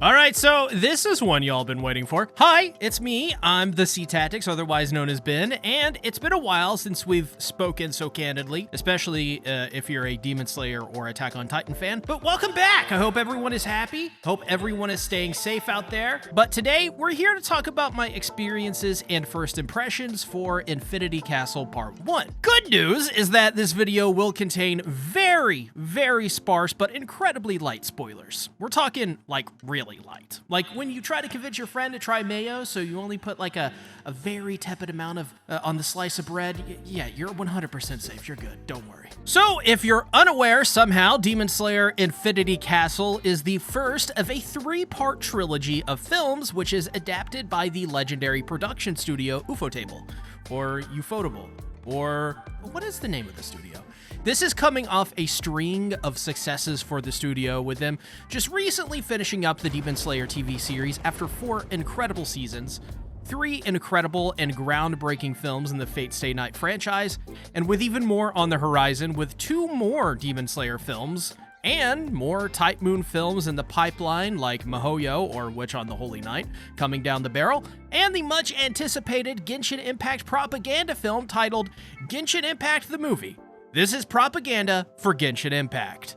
All right, so this is one y'all been waiting for. Hi, it's me. I'm the C-Tactics, otherwise known as Ben, and it's been a while since we've spoken so candidly, especially if you're a Demon Slayer or Attack on Titan fan. But welcome back. I hope everyone is happy. Hope everyone is staying safe out there. But today, we're here to talk about my experiences and first impressions for Infinity Castle Part 1. Good news is that this video will contain very, very sparse but incredibly light spoilers. We're talking, like, really light. Like when you try to convince your friend to try mayo, so you only put like a very tepid amount of on the slice of bread. Yeah, you're 100% safe. You're good. Don't worry. So if you're unaware, somehow Demon Slayer Infinity Castle is the first of a 3-part trilogy of films, which is adapted by the legendary production studio Ufotable, or Ufotable, or what is the name of the studio? This is coming off a string of successes for the studio, with them just recently finishing up the Demon Slayer TV series after 4 incredible seasons, 3 incredible and groundbreaking films in the Fate Stay Night franchise, and with even more on the horizon with 2 more Demon Slayer films, and more Type Moon films in the pipeline like Mihoyo or Witch on the Holy Night coming down the barrel, and the much anticipated Genshin Impact propaganda film titled Genshin Impact the Movie. This is propaganda for Genshin Impact.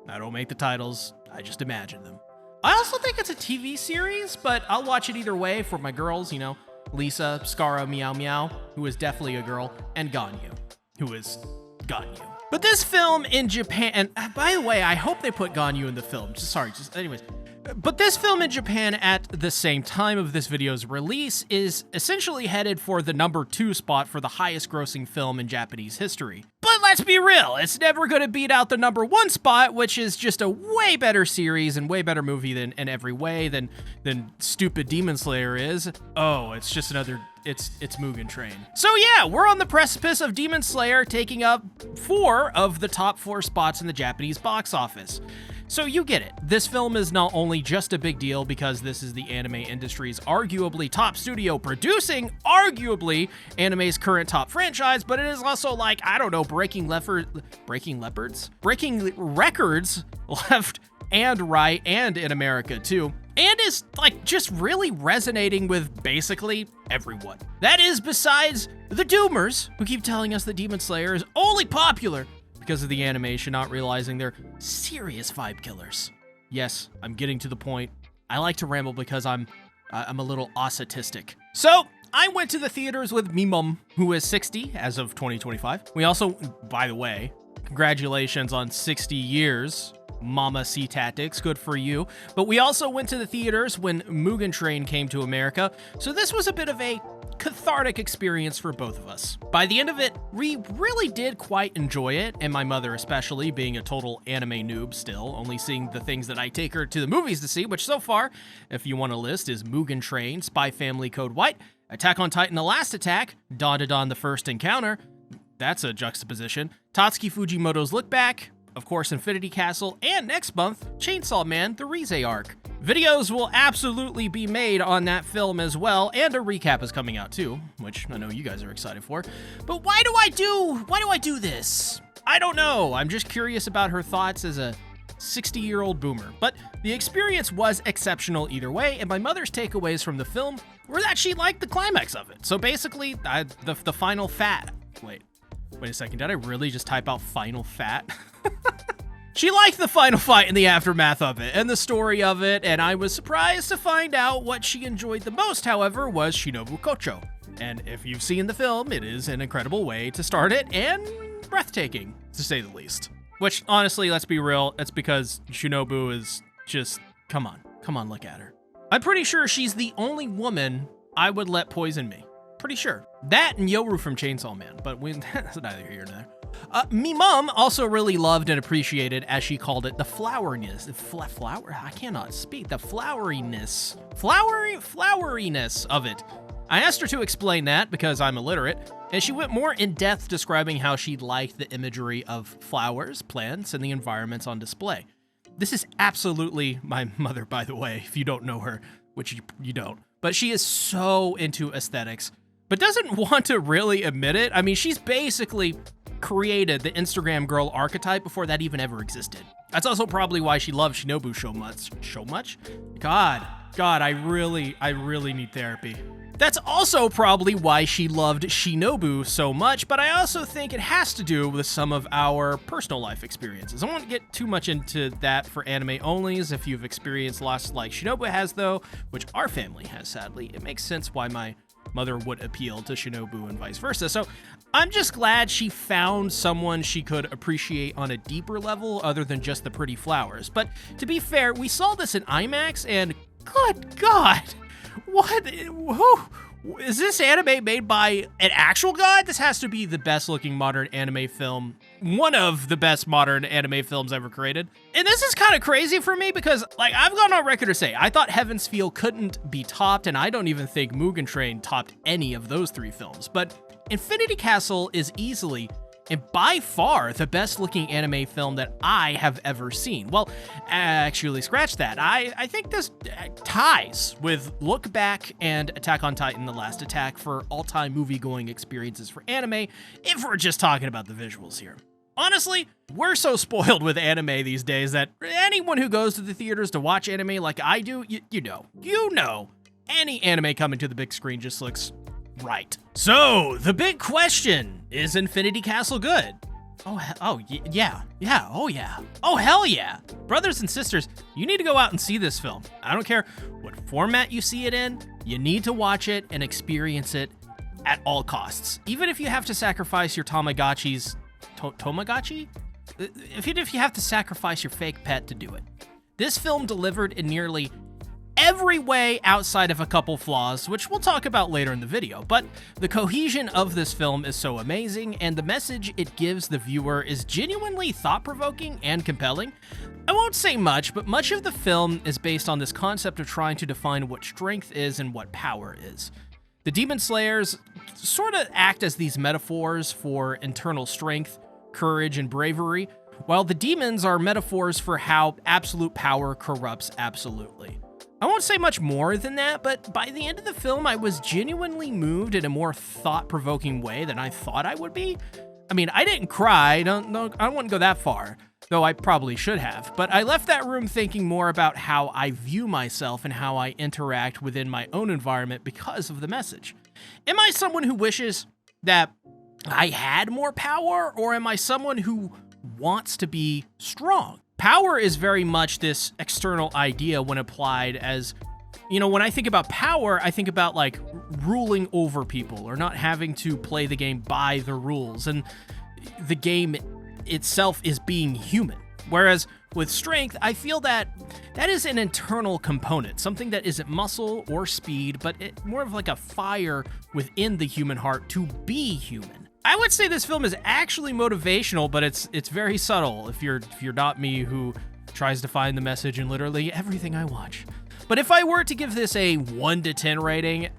I don't make the titles, I just imagine them. I also think it's a TV series, but I'll watch it either way for my girls, you know, Lisa, Scara, Meow Meow, who is definitely a girl, and Ganyu, who is Ganyu. But this film in Japan, and by the way, I hope they put Ganyu in the film. Anyways. But this film in Japan at the same time of this video's release is essentially headed for the number 2 spot for the highest grossing film in Japanese history. But let's be real, it's never going to beat out the number 1 spot, which is just a way better series and way better movie than in every way than stupid Demon Slayer is. Oh, it's just another, it's Mugen Train. So yeah, we're on the precipice of Demon Slayer taking up 4 of the top 4 spots in the Japanese box office. So you get it. This film is not only just a big deal because this is the anime industry's arguably top studio producing arguably anime's current top franchise, but it is also like, I don't know, breaking records left and right and in America too. And is like just really resonating with basically everyone. That is besides the doomers who keep telling us that Demon Slayer is only popular because of the animation, not realizing they're serious vibe killers. Yes, I'm getting to the point. I like to ramble because I'm a little autistic. So I went to the theaters with me mom, who is 60 as of 2025. We also, by the way, congratulations on 60 years, Mama C-Tactics, good for you. But we also went to the theaters when Mugen Train came to America, so this was a bit of a cathartic experience for both of us. By the end of it, we really did quite enjoy it, and my mother especially, being a total anime noob still, only seeing the things that I take her to the movies to see, which so far, if you want a list, is Mugen Train, Spy Family Code White, Attack on Titan The Last Attack, Dawn to Dawn The First Encounter, that's a juxtaposition, Tatsuki Fujimoto's Look Back, of course Infinity Castle, and next month, Chainsaw Man The Rize Arc. Videos will absolutely be made on that film as well, and a recap is coming out too, which I know you guys are excited for. But why do I do this? I don't know. I'm just curious about her thoughts as a 60-year-old boomer. But the experience was exceptional either way, and my mother's takeaways from the film were that she liked the climax of it. So basically, the final fat. Wait a second. Did I really just type out final fat? She liked the final fight and the aftermath of it, and the story of it, and I was surprised to find out what she enjoyed the most, however, was Shinobu Kocho. And if you've seen the film, it is an incredible way to start it, and breathtaking, to say the least. Which, honestly, let's be real, it's because Shinobu is just, come on, look at her. I'm pretty sure she's the only woman I would let poison me. Pretty sure. That and Yoru from Chainsaw Man, but that's neither here nor there. Me mom also really loved and appreciated, as she called it, the floweriness. I cannot speak. The floweriness of it. I asked her to explain that because I'm illiterate, and she went more in depth describing how she liked the imagery of flowers, plants, and the environments on display. This is absolutely my mother, by the way, if you don't know her, which you don't. But she is so into aesthetics, but doesn't want to really admit it. I mean, she's basically created the Instagram girl archetype before that even ever existed. That's also probably why she loves Shinobu so much. So much? God, I really need therapy. That's also probably why she loved Shinobu so much, but I also think it has to do with some of our personal life experiences. I won't get too much into that for anime onlys. If you've experienced loss like Shinobu has, though, which our family has, sadly, it makes sense why my mother would appeal to Shinobu and vice versa. So I'm just glad she found someone she could appreciate on a deeper level other than just the pretty flowers. But to be fair, we saw this in IMAX, and good God, what? Who? Is this anime made by an actual god? This has to be the best looking modern anime film. One of the best modern anime films ever created. And this is kind of crazy for me because, like, I've gone on record to say, I thought Heaven's Feel couldn't be topped, and I don't even think Mugen Train topped any of those three films. But Infinity Castle is easily and by far the best looking anime film that I have ever seen. Well, actually, scratch that. I think this ties with Look Back and Attack on Titan: The Last Attack for all-time movie-going experiences for anime, if we're just talking about the visuals here. Honestly, we're so spoiled with anime these days that anyone who goes to the theaters to watch anime like I do, you know, any anime coming to the big screen just looks right. So, the big question, is Infinity Castle good? Oh, yeah. Oh, hell yeah. Brothers and sisters, you need to go out and see this film. I don't care what format you see it in, you need to watch it and experience it at all costs. Even if you have to sacrifice your Tamagotchi's... Tamagotchi? Even if you have to sacrifice your fake pet to do it. This film delivered in nearly every way outside of a couple flaws, which we'll talk about later in the video, but the cohesion of this film is so amazing, and the message it gives the viewer is genuinely thought-provoking and compelling. I won't say much, but much of the film is based on this concept of trying to define what strength is and what power is. The Demon Slayers sort of act as these metaphors for internal strength, courage, and bravery, while the demons are metaphors for how absolute power corrupts absolutely. I won't say much more than that, but by the end of the film, I was genuinely moved in a more thought-provoking way than I thought I would be. I mean, I didn't cry, I don't want to go that far, though I probably should have, but I left that room thinking more about how I view myself and how I interact within my own environment because of the message. Am I someone who wishes that I had more power, or am I someone who wants to be strong? Power is very much this external idea when applied as, when I think about power, I think about like ruling over people or not having to play the game by the rules. And the game itself is being human. Whereas with strength, I feel that is an internal component, something that isn't muscle or speed, but more of like a fire within the human heart to be human. I would say this film is actually motivational, but it's very subtle if you're not me, who tries to find the message in literally everything I watch. But if I were to give this a 1 to 10 rating,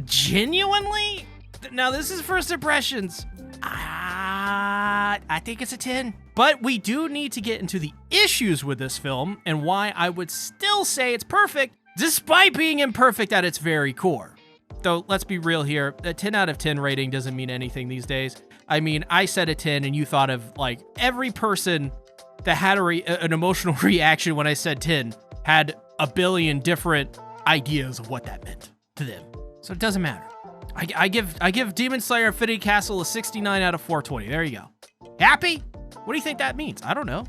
genuinely, now this is first impressions, I think it's a 10. But we do need to get into the issues with this film and why I would still say it's perfect, despite being imperfect at its very core. Though, let's be real here, a 10 out of 10 rating doesn't mean anything these days. I mean, I said a 10 and you thought of, like, every person that had an emotional reaction when I said 10 had a billion different ideas of what that meant to them. So it doesn't matter. I give Demon Slayer Infinity Castle a 69 out of 420. There you go. Happy? What do you think that means? I don't know.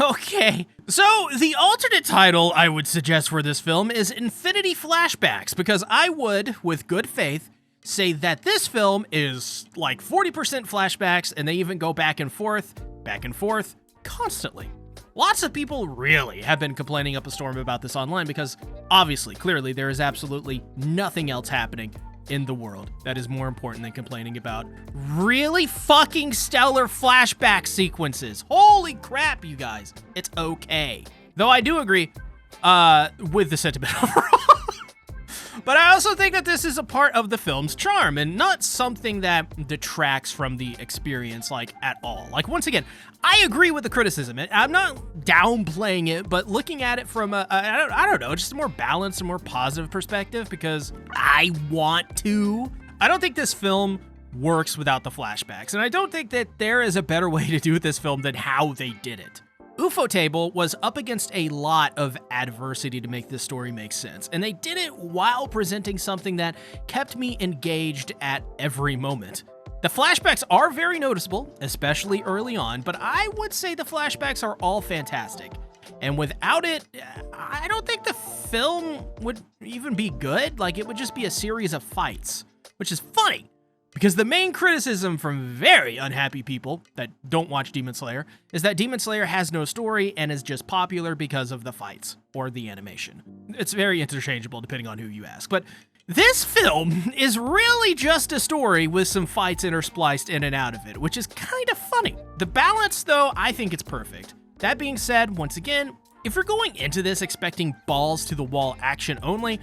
Okay, so the alternate title I would suggest for this film is Infinity Flashbacks, because I would, with good faith, say that this film is like 40% flashbacks, and they even go back and forth, constantly. Lots of people really have been complaining up a storm about this online because, obviously, clearly, there is absolutely nothing else happening in the world that is more important than complaining about really fucking stellar flashback sequences. Holy crap, you guys. It's okay. Though I do agree with the sentiment overall. But I also think that this is a part of the film's charm and not something that detracts from the experience, like, at all. Like, once again, I agree with the criticism. I'm not downplaying it, but looking at it from I don't know, just a more balanced and more positive perspective, because I want to. I don't think this film works without the flashbacks, and I don't think that there is a better way to do this film than how they did it. Ufotable was up against a lot of adversity to make this story make sense, and they did it while presenting something that kept me engaged at every moment. The flashbacks are very noticeable, especially early on, but I would say the flashbacks are all fantastic. And without it, I don't think the film would even be good. Like, it would just be a series of fights, which is funny. Because the main criticism from very unhappy people that don't watch Demon Slayer is that Demon Slayer has no story and is just popular because of the fights or the animation. It's very interchangeable depending on who you ask. But this film is really just a story with some fights interspliced in and out of it, which is kind of funny. The balance, though, I think it's perfect. That being said, once again, if you're going into this expecting balls to the wall action only,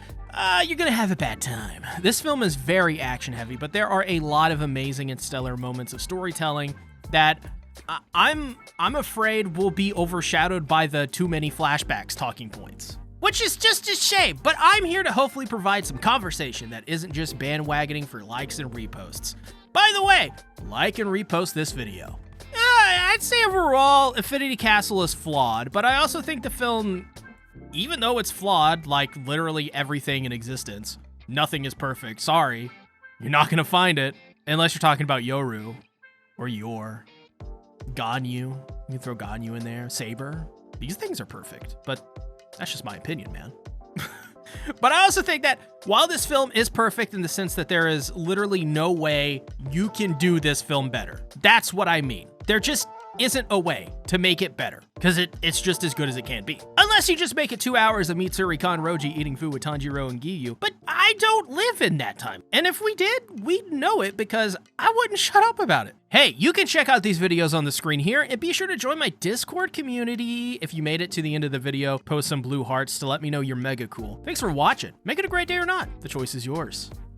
you're gonna have a bad time. This film is very action heavy, but there are a lot of amazing and stellar moments of storytelling that I'm afraid will be overshadowed by the too many flashbacks talking points. Which is just a shame, but I'm here to hopefully provide some conversation that isn't just bandwagoning for likes and reposts. By the way, like and repost this video. I'd say overall, Infinity Castle is flawed, but I also think the film, even though it's flawed, like literally everything in existence, nothing is perfect. Sorry, you're not gonna find it unless you're talking about Yoru or Yor, Ganyu. You can throw Ganyu in there, Saber. These things are perfect, but that's just my opinion, man. But I also think that while this film is perfect in the sense that there is literally no way you can do this film better, that's what I mean. There just isn't a way to make it better, because it's just as good as it can be. Unless you just make it 2 hours of Mitsuri Kanroji eating food with Tanjiro and Giyu, but I don't live in that time. And if we did, we'd know it because I wouldn't shut up about it. Hey, you can check out these videos on the screen here, and be sure to join my Discord community. If you made it to the end of the video, post some blue hearts to let me know you're mega cool. Thanks for watching. Make it a great day or not. The choice is yours.